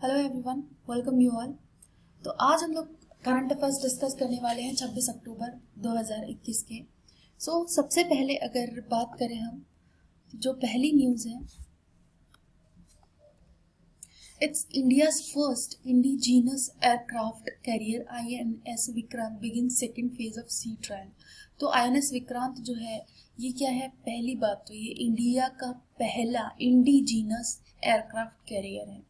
Hello everyone, welcome you all. तो आज हम लोग करंट अफेयर्स डिस्कस करने वाले हैं 26 अक्टूबर 2021 के। सबसे पहले अगर बात करें हम, जो पहली न्यूज़ है, it's India's first indigenous aircraft carrier INS Vikrant begin second phase of sea trial. तो INS विक्रांत जो है, ये क्या है? पहली बात तो ये इंडिया का पहला इंडिजीनस एयरक्राफ्ट कैरियर है,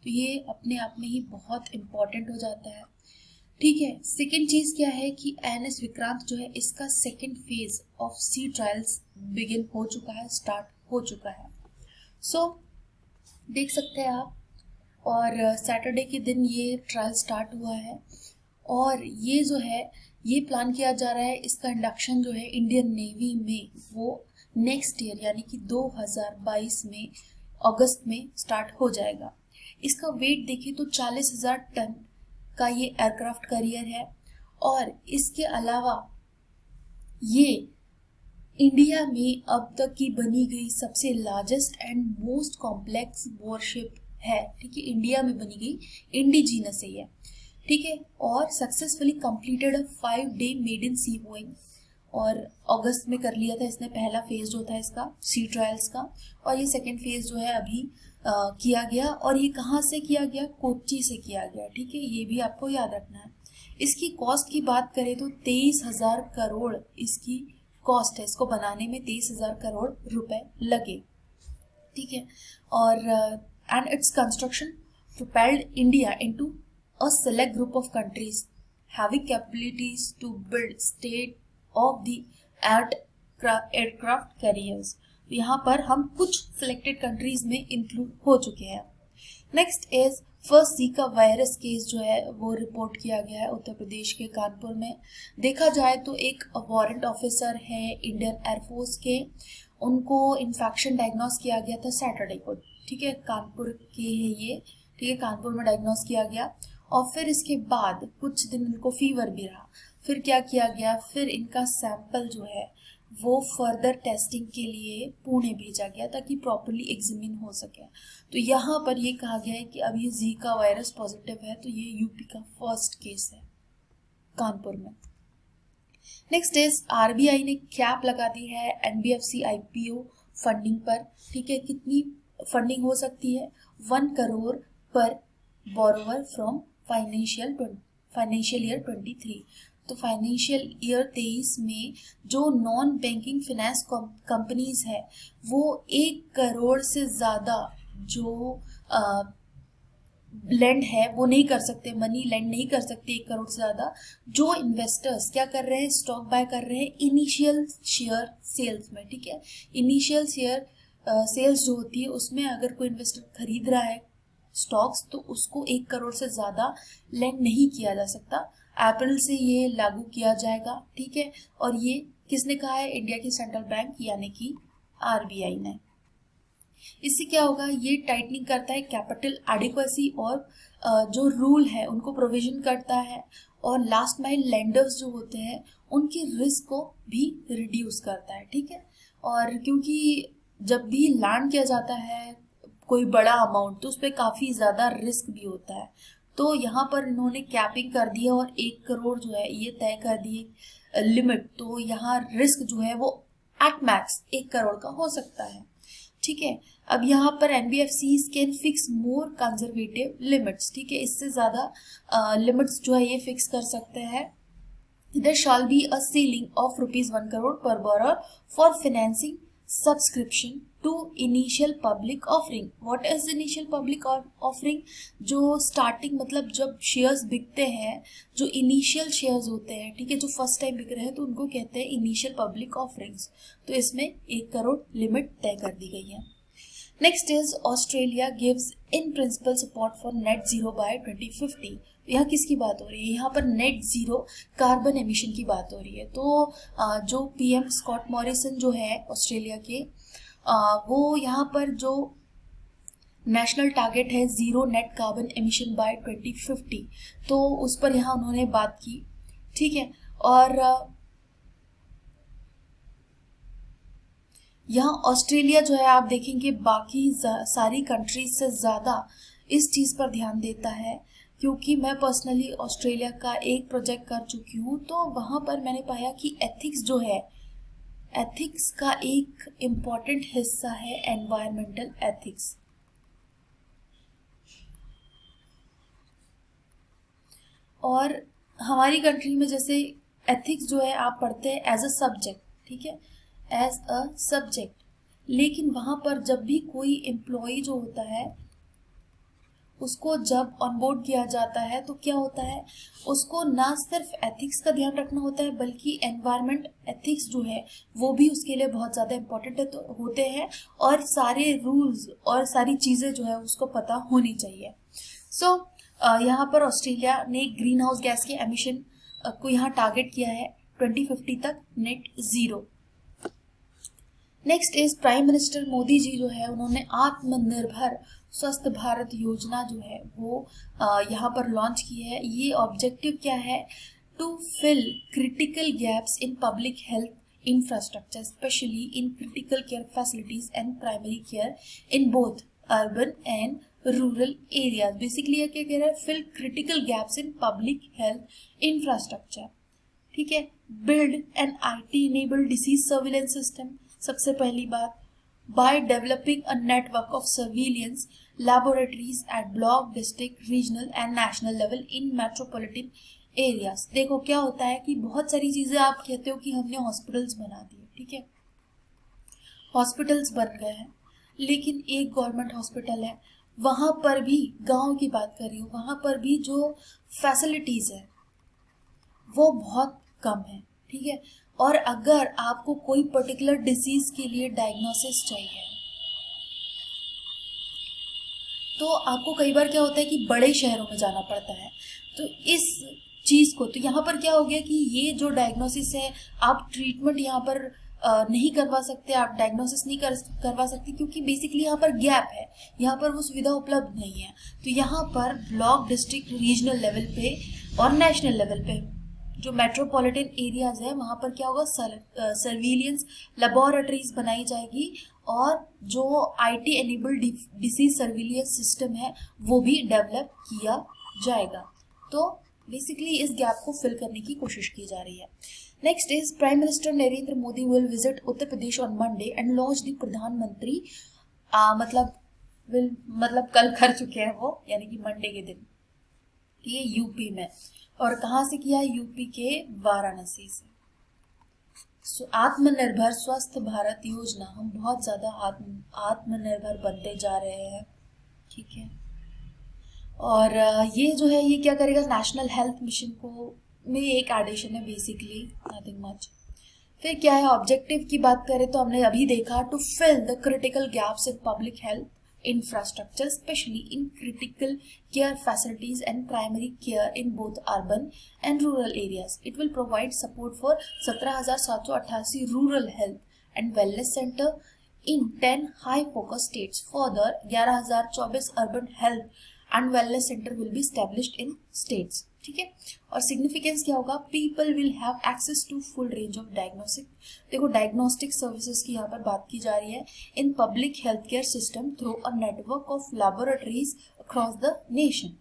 तो ये अपने आप में ही बहुत इम्पॉर्टेंट हो जाता है। ठीक है, सेकेंड चीज़ क्या है कि INS विक्रांत जो है, इसका second phase of sea trials begin हो चुका है, स्टार्ट हो चुका है। देख सकते हैं आप, और सैटरडे के दिन ये ट्रायल स्टार्ट हुआ है, और ये जो है, ये प्लान किया जा रहा है, इसका इंडक्शन जो है इंडियन नेवी में वो नेक्स्ट ईयर यानी कि 2022 में अगस्त में स्टार्ट हो जाएगा। इसका वेट देखें तो 40,000 टन का ये एयरक्राफ्ट कैरियर है, और इसके अलावा ये इंडिया में अब तक की बनी गई सबसे largest and most complex worship है। ठीक है, इंडिया में बनी गई इंडिजीनस है ये। ठीक है, और successfully completed a 5-day maiden sea going, और अगस्त में कर लिया था इसने पहला फेज जो था इसका सी ट्रायल्स का, और ये सेकेंड फेज जो है अभी किया गया, और ये कहाँ से किया गया? कोच्चि से किया गया। ठीक है, ये भी आपको याद रखना है। इसकी कॉस्ट की बात करें तो 23,000 करोड़ इसकी कॉस्ट है, इसको बनाने में 23,000 करोड़ रुपए लगे। ठीक है, और and its construction propelled India into a select group of countries having capabilities to build state of the aircraft carriers। यहाँ पर हम कुछ सिलेक्टेड कंट्रीज में इंक्लूड हो चुके हैं। Next is first Zika virus case जो है वो रिपोर्ट किया गया है उत्तर प्रदेश के कानपुर में। देखा जाए तो एक वारंट ऑफिसर है इंडियन एयरफोर्स के, उनको इन्फेक्शन डायग्नोस किया गया था सैटरडे को। ठीक है, कानपुर के है ये। ठीक है, कानपुर में डायग्नोस किया गया, और फिर इसके बाद कुछ दिन इनको फीवर भी रहा। फिर क्या किया गया? फिर इनका सैंपल जो है वो फर्दर टेस्टिंग के लिए पुणे भेजा गया ताकि प्रॉपरली एग्जामिन हो सके। तो यहाँ पर ये कहा गया है कि अब ये जीका वायरस पॉजिटिव है, तो ये यूपी का फर्स्ट केस है कानपुर में। नेक्स्ट इज RBI ने कैप लगा दी है NBFC IPO फंडिंग पर। ठीक है, कितनी फंडिंग हो सकती है? 1 करोड़ पर बोरोवर फ्रॉम फाइनेंशियल ईयर 23। तो फाइनेंशियल ईयर 23 में जो नॉन बैंकिंग फाइनेंस कंपनीज है वो 1 करोड़ से ज़्यादा जो लेंड है वो नहीं कर सकते, मनी लेंड नहीं कर सकते 1 करोड़ से ज़्यादा। जो इन्वेस्टर्स क्या कर रहे हैं? स्टॉक बाय कर रहे हैं इनिशियल शेयर सेल्स में। ठीक है, इनिशियल शेयर सेल्स जो होती है उसमें अगर कोई इन्वेस्टर खरीद रहा है स्टॉक्स, तो उसको 1 करोड़ से ज़्यादा लेंड नहीं किया जा सकता। अप्रैल से ये लागू किया जाएगा। ठीक है, और ये किसने कहा है? इंडिया की सेंट्रल बैंक यानी कि RBI ने। इससे क्या होगा? ये टाइटनिंग करता है कैपिटल एडिक्वेसी, और जो रूल है उनको प्रोविजन करता है, और लास्ट माइल लेंडर्स जो होते हैं उनकी रिस्क को भी रिड्यूस करता है। ठीक है, और क्योंकि जब भी लैंड किया जाता है कोई बड़ा अमाउंट, तो उस पर काफ़ी ज़्यादा रिस्क भी होता है। तो यहाँ पर इन्होंने कैपिंग कर दी है, और 1 करोड़ जो है ये तय कर दिए लिमिट। तो यहाँ रिस्क जो है वो एट मैक्स 1 करोड़ का हो सकता है। ठीक है, अब यहाँ पर NBFCs can fix more conservative limits. ठीक है, इससे ज़्यादा लिमिट्स जो है ये फिक्स कर सकते हैं। There shall be a ceiling of ₹1 crore per borrower for financing subscription to initial public offering। What is initial public offering? जो स्टार्टिंग मतलब जब शेयर्स बिकते हैं, जो इनिशियल शेयर्स होते हैं, ठीक है, जो फर्स्ट टाइम बिक रहे हैं, तो उनको कहते हैं इनिशियल पब्लिक ऑफरिंग्स। तो इसमें 1 करोड़ लिमिट तय कर दी गई है। Next is Australia gives in principle support for net zero by 2050। यहाँ किसकी बात हो रही है? यहाँ पर नेट जीरो कार्बन एमिशन की बात हो रही है। तो जो PM स्कॉट मॉरिसन जो है ऑस्ट्रेलिया के, वो यहाँ पर जो नेशनल टारगेट है zero net carbon emission by 2050, तो उस पर यहाँ उन्होंने बात की। ठीक है, और यहाँ ऑस्ट्रेलिया जो है आप देखेंगे बाकी सारी कंट्रीज से ज़्यादा इस चीज़ पर ध्यान देता है, क्योंकि मैं पर्सनली ऑस्ट्रेलिया का एक प्रोजेक्ट कर चुकी हूँ, तो वहाँ पर मैंने पाया कि एथिक्स जो है, एथिक्स का एक इम्पॉर्टेंट हिस्सा है एनवायरमेंटल एथिक्स। और हमारी कंट्री में जैसे एथिक्स जो है आप पढ़ते हैं एज अ सब्जेक्ट, ठीक है, एज अ सब्जेक्ट, लेकिन वहाँ पर जब भी कोई एम्प्लॉय जो होता है उसको जब ऑनबोर्ड किया जाता है तो क्या होता है, उसको ना सिर्फ एथिक्स का ध्यान रखना होता है बल्कि एनवायरमेंट एथिक्स जो है वो भी उसके लिए बहुत ज़्यादा इम्पोर्टेंट होते हैं, और सारे रूल्स और सारी चीज़ें जो है उसको पता होनी चाहिए। सो यहाँ पर ऑस्ट्रेलिया ने ग्रीन हाउस गैस के एमिशन को यहाँ टारगेट किया है 2050 तक net zero. Next is prime minister Modi ji जो है उन्होंने आत्मनिर्भर स्वस्थ भारत योजना जो है वो यहाँ पर लॉन्च की है। ये ऑब्जेक्टिव क्या है, to fill critical gaps in public health infrastructure specially in critical care facilities and primary care in both urban and rural areas. Basically क्या कह रहा है, fill critical gaps in public health infrastructure, ठीक है, build an IT enabled disease surveillance system. सबसे पहली बात, by developing a network of surveillance laboratories at block, district, regional and national level in metropolitan areas. देखो क्या होता है कि बहुत सारी चीजें आप कहते हो कि हमने हॉस्पिटल्स बना दिए, ठीक है, हॉस्पिटल्स बन गए हैं, लेकिन एक गवर्नमेंट हॉस्पिटल है, वहां पर भी, गांव की बात कर रही हूँ, वहां पर भी जो फैसिलिटीज है वो बहुत कम है, ठीक है। और अगर आपको कोई पर्टिकुलर डिसीज के लिए डायग्नोसिस चाहिए तो आपको कई बार क्या होता है कि बड़े शहरों में जाना पड़ता है। तो इस चीज़ को, तो यहाँ पर क्या हो गया कि ये जो डायग्नोसिस है, आप ट्रीटमेंट यहाँ पर नहीं करवा सकते, आप डायग्नोसिस नहीं करवा सकते, क्योंकि बेसिकली यहाँ पर गैप है, यहाँ पर वो सुविधा उपलब्ध नहीं है। तो यहाँ पर ब्लॉक, डिस्ट्रिक्ट, रीजनल लेवल पे और नेशनल लेवल पे जो मेट्रोपॉलिटन एरियाज है वहाँ पर क्या होगा, सर्विलियंस लेबोरेटरीज बनाई जाएगी, और जो IT enabled disease surveillance system है वो भी डेवलप किया जाएगा। तो बेसिकली इस गैप को फिल करने की कोशिश की जा रही है। Next is prime minister Narendra Modi will visit Uttar Pradesh on Monday and launch the प्रधानमंत्री मतलब कल कर चुके हैं वो, यानी कि मंडे के दिन, ये यूपी में। और कहाँ से किया, यूपी के वाराणसी से। आत्मनिर्भर स्वस्थ भारत योजना, हम बहुत ज्यादा आत्मनिर्भर बनते जा रहे हैं, ठीक है। और ये जो है ये क्या करेगा, नेशनल हेल्थ मिशन को में एक एडिशन है, बेसिकली नथिंग मच। फिर क्या है, ऑब्जेक्टिव की बात करें तो हमने अभी देखा, to fill the critical gaps in public health infrastructure especially in critical care facilities and primary care in both urban and rural areas. It will provide support for 17,788 rural health and wellness center in 10 high focus states. Further 11,024 urban health and wellness center will be established in states, ठीक है। और significance क्या होगा, people will have access to full range of diagnostic, देखो diagnostic services की यहाँ पर बात की जा रही है, in public health care system through a network of laboratories across the nation.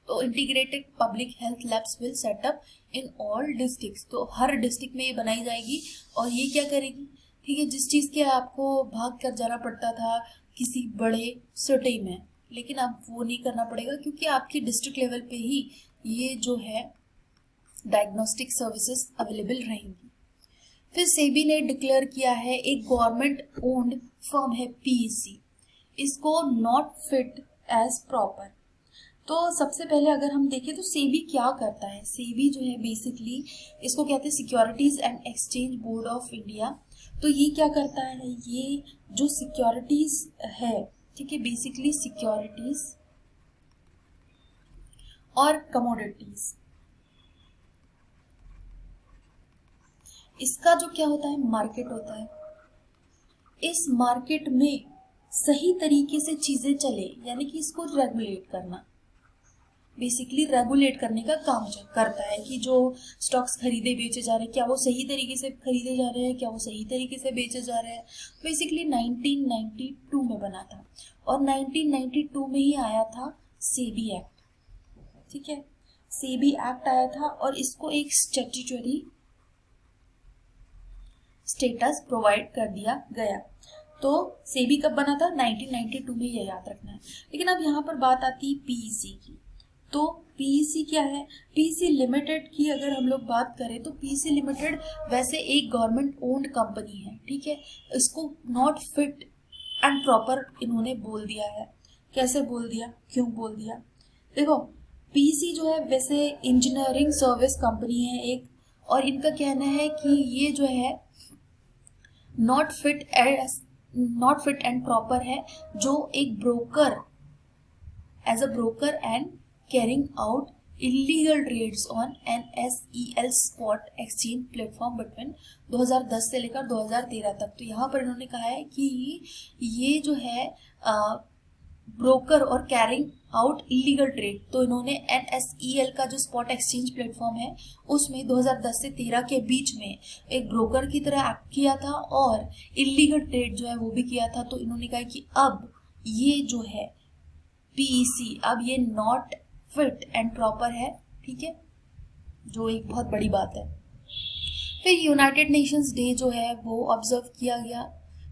तो integrated public health labs will setup in all districts, तो हर डिस्ट्रिक्ट में ये बनाई जाएगी। और ये क्या करेगी, ठीक है, जिस चीज़ के आपको भाग कर जाना पड़ता था किसी बड़े सिटी में, लेकिन अब वो नहीं करना पड़ेगा, क्योंकि आपकी डिस्ट्रिक्ट लेवल पे ही ये जो है डायग्नोस्टिक सर्विसेज अवेलेबल रहेंगी। फिर सेबी ने डिक्लेयर किया है, एक गवर्नमेंट ओन्ड फर्म है PEC, इसको नॉट फिट एज प्रॉपर। तो सबसे पहले अगर हम देखें तो सेबी क्या करता है, सेबी जो है बेसिकली इसको कहते हैं securities and exchange board of India. तो ये क्या करता है, ये जो सिक्योरिटीज है, ठीक है, बेसिकली सिक्योरिटीज और कमोडिटीज, इसका जो क्या होता है, मार्केट होता है। इस मार्केट में सही तरीके से चीजें चले, यानी कि इसको रेगुलेट करना, बेसिकली रेगुलेट करने का काम करता है कि जो स्टॉक्स खरीदे बेचे जा रहे हैं क्या वो सही तरीके से खरीदे जा रहे हैं, क्या वो सही तरीके से बेचे जा रहे हैं। बेसिकली 1992 में बना था और 1992 में ही आया था सेबी एक्ट, ठीक है। सेबी एक्ट आया था और इसको एक स्टैट्यूटरी स्टेटस प्रोवाइड कर दिया गया। तो सेबी कब बना था? 1992 में, ये याद रखना है। लेकिन अब यहाँ पर बात आती है पीईसी की। तो पीईसी क्या है? पीईसी लिमिटेड की अगर हम लोग बात करें तो पीईसी लिमिटेड वैसे एक गवर्नमेंट ओन्ड कंपनी है, ठीक है। इसको नॉट फिट एंड प्रॉपर इन्होंने बोल दिया है। कैसे बोल दिया, क्यों बोल दिया? देखो, पीईसी जो है वैसे इंजीनियरिंग सर्विस कंपनी है एक, और इनका कहना है कि ये जो है नॉट फिट एंड प्रॉपर है, जो एक broker as a broker and carrying out illegal trades on NSEL spot exchange platform between 2010 से लेकर 2013 तक। तो यहाँ पर इन्होंने कहा है कि ये जो है ब्रोकर और कैरिंग आउट इलीगल ट्रेड, तो इन्होंने NSEL का जो स्पॉट एक्सचेंज प्लेटफॉर्म है उसमें 2010 से 13 के बीच में एक ब्रोकर की तरह एक्ट किया था और इलीगल ट्रेड जो है वो भी किया था। तो इन्होंने कहा कि अब ये जो है पीईसी अब ये नॉट फिट एंड प्रॉपर है, ठीक है, जो एक बहुत बड़ी बात है। फिर यूनाइटेड नेशंस डे जो है वो ऑब्जर्व किया गया,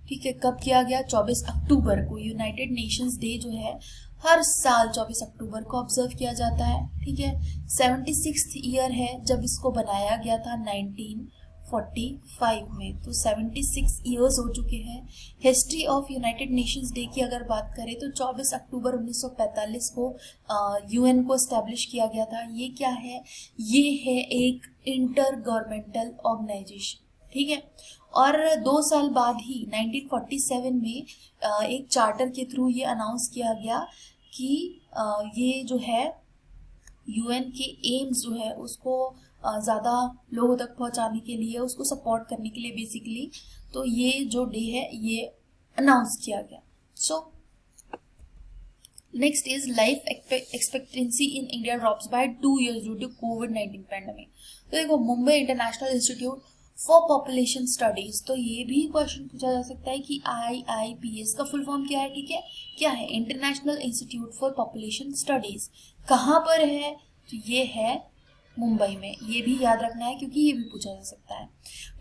ठीक है। कब किया गया? 24 अक्टूबर को। यूनाइटेड नेशंस डे जो है हर साल 24 अक्टूबर को ऑब्जर्व किया जाता है, ठीक है। 76th ईयर है जब इसको बनाया गया था 1945 में, तो 76 ईयर्स हो चुके हैं। History of United Nations day की अगर बात करें तो 24 अक्टूबर 1945 को यूएन को एस्टेब्लिश किया गया था। ये क्या है? ये है एक इंटर गवर्नमेंटल ऑर्गेनाइजेशन, ठीक है। और 2 साल बाद ही 1947 में एक चार्टर के थ्रू ये अनाउंस किया गया कि ये जो है यूएन के एम्स जो है उसको ज़्यादा लोगों तक पहुंचाने के लिए, उसको सपोर्ट करने के लिए बेसिकली, तो ये जो डे है ये अनाउंस किया गया। So next is life expectancy in India drops by 2 years due to कोविड-19 पैंडेमिक। तो देखो, Mumbai international institute for population studies, तो ये भी क्वेश्चन पूछा जा सकता है कि IIPS का फुल फॉर्म क्या है, ठीक है। क्या है? International institute for population studies. कहाँ पर है? तो ये है मुंबई में। ये भी याद रखना है क्योंकि ये भी पूछा जा सकता है।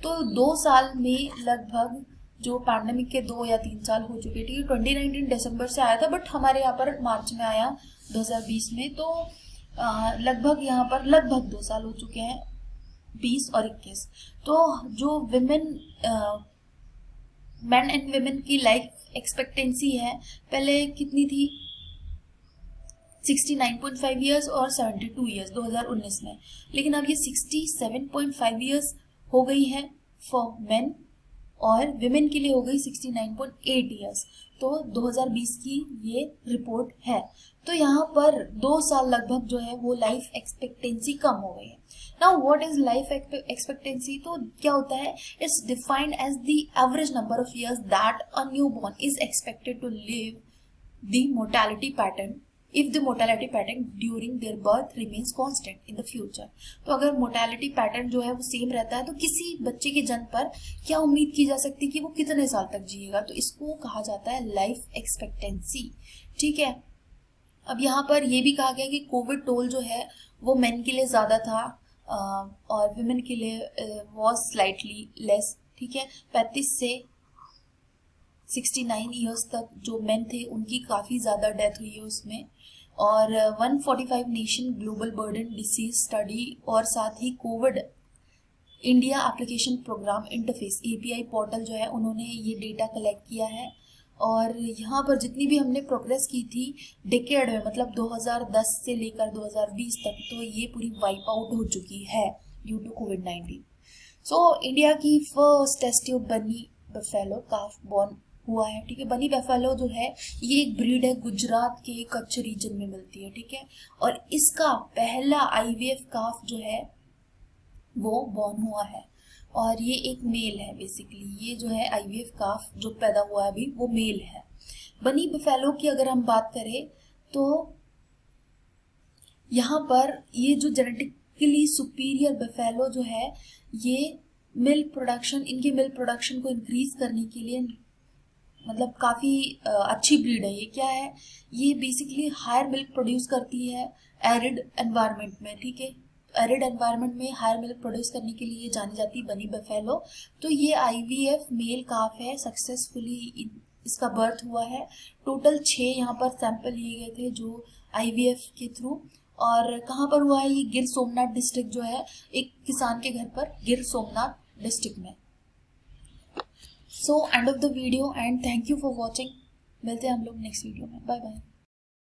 तो 2 साल में लगभग जो पैंडेमिक के 2 या 3 साल हो चुके, ठीक है। 2019 दिसंबर से आया था, बट हमारे यहाँ पर मार्च में आया 2020 में, तो लगभग यहाँ पर लगभग 2 साल हो चुके हैं, 20 और 21। तो जो मेन एंड विमेन की लाइफ एक्सपेक्टेंसी है पहले कितनी थी? 69.5 ईयर्स और 72 ईयर्स 2019 में, लेकिन अब ये 67.5 ईयर्स हो गई है फॉर मेन और विमेन के लिए हो गई 69.8 ईयर्स। तो 2020 की ये रिपोर्ट है। तो यहाँ पर 2 साल लगभग जो है वो लाइफ एक्सपेक्टेंसी कम हो गई है। Now what is life expectancy? तो क्या होता है? It's defined as the average number of years that a newborn is expected to live the mortality pattern if the mortality pattern during their birth remains constant in the future। तो अगर mortality pattern जो है वो same रहता है तो किसी बच्चे के जन्म पर क्या उम्मीद की जा सकती है कि वो कितने साल तक जिएगा, तो इसको कहा जाता है लाइफ एक्सपेक्टेंसी, ठीक है। अब यहाँ पर ये भी कहा गया कि कोविड टोल जो है वो मेन के लिए ज़्यादा था और विमेन के लिए वॉज स्लाइटली लेस, ठीक है। 35 से 69 ईयर्स तक जो मेन थे उनकी काफ़ी ज़्यादा डेथ हुई है उसमें। और 145 nation global burden disease study और साथ ही covid India application program interface API portal जो है उन्होंने ये डेटा कलेक्ट किया है। और यहाँ पर जितनी भी हमने प्रोग्रेस की थी डिकेड में, मतलब 2010 से लेकर 2020 तक, तो ये पूरी वाइप आउट हो चुकी है ड्यू टू कोविड-19। सो इंडिया की फर्स्ट टेस्ट ट्यूब बनी बफेलो काफ बॉर्न हुआ है, ठीक है। बनी बफेलो जो है ये एक ब्रीड है, गुजरात के कच्छ रीजन में मिलती है, ठीक है। और इसका पहला IVF काफ जो है वो बॉर्न हुआ है और ये एक मेल है। बेसिकली ये जो है IVF काफ जो पैदा हुआ है अभी वो मेल है। बनी बफेलो की अगर हम बात करें तो यहाँ पर ये जो जेनेटिकली सुपीरियर बफेलो जो है, ये मिल्क प्रोडक्शन, इनके मिल्क प्रोडक्शन को इंक्रीज करने के लिए मतलब काफ़ी अच्छी ब्रीड है। ये क्या है, ये बेसिकली हायर मिल्क प्रोड्यूस करती है एरिड एनवायरनमेंट में, ठीक है। एरिड एनवायरनमेंट में हायर मिल्क प्रोड्यूस करने के लिए जानी जाती है बनी बफेलो। तो ये आईवीएफ मेल काफ है, सक्सेसफुली इसका बर्थ हुआ है। टोटल 6 यहाँ पर सैंपल लिए गए थे जो आईवीएफ के थ्रू। और कहाँ पर हुआ है ये, गिर सोमनाथ डिस्ट्रिक्ट जो है, एक किसान के घर पर गिर सोमनाथ डिस्ट्रिक्ट में। So end of the video and thank you for watching. मिलते हैं हम लोग नेक्स्ट वीडियो में। Bye bye.